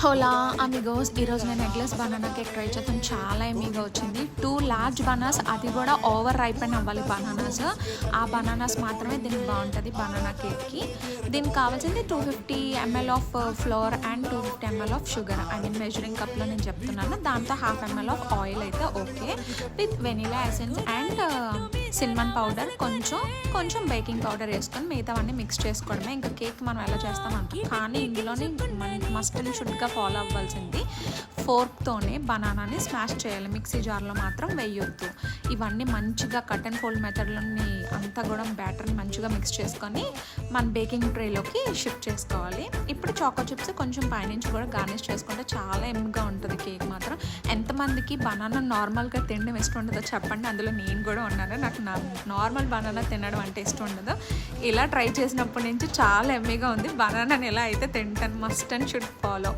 హోలా Amigos, ఈరోజు నేను eggless banana cake try చేస్తాను. చాలా ఎమ్మీగా వచ్చింది. 2 లార్జ్ బనానాస్, అది కూడా ఓవర్ రైపెన్ అవ్వాలి బనానాస్. ఆ బనానాస్ మాత్రమే దీనికి బాగుంటుంది బనానా కేక్కి. దీనికి కావాల్సింది 250 ml of floor and 250 ml of sugar. I mean measuring కప్లో నేను చెప్తున్నాను. దాంతో 1/2 ml ఆఫ్ ఆయిల్ అయితే okay. With vanilla essence and cinnamon powder, కొంచెం బేకింగ్ పౌడర్ వేసుకొని మిగతావన్నీ మిక్స్ చేసుకోవడమే. ఇంకా కేక్ మనం ఎలా చేస్తాం అంటాం, కానీ ఇందులోని మస్ట్ అండ్ షుడ్గా ఫాలో అవ్వాల్సింది ఫోర్క్తోనే బనానాని స్మాష్ చేయాలి, మిక్సీ జార్లో మాత్రం వేయొద్దు. ఇవన్నీ మంచిగా కట్ అండ్ ఫోల్డ్ మెథడ్లోని అంతా కూడా బ్యాటర్ని మంచిగా మిక్స్ చేసుకొని మన బేకింగ్ ట్రేలోకి షిఫ్ట్ చేసుకోవాలి. ఇప్పుడు చాకో చిప్స్ కొంచెం పైనుంచి కూడా గార్నిష్ చేసుకుంటే చాలా ఎమ్గా ఉంటుంది కేక్ మాత్రం. ఎంతమందికి బనానా నార్మల్గా తినడం ఇష్టం ఉండదో చెప్పండి, అందులో నేను కూడా ఉన్నాను. నాకు నార్మల్ బనానా తినడం అంటే ఇష్టం ఉండదు. ఇలా ట్రై చేసినప్పటి నుంచి చాలా ఎమ్మీగా ఉంది. బనానాని ఎలా అయితే తింటాను, మస్ట్ అండ్ షుడ్ ఫాలో.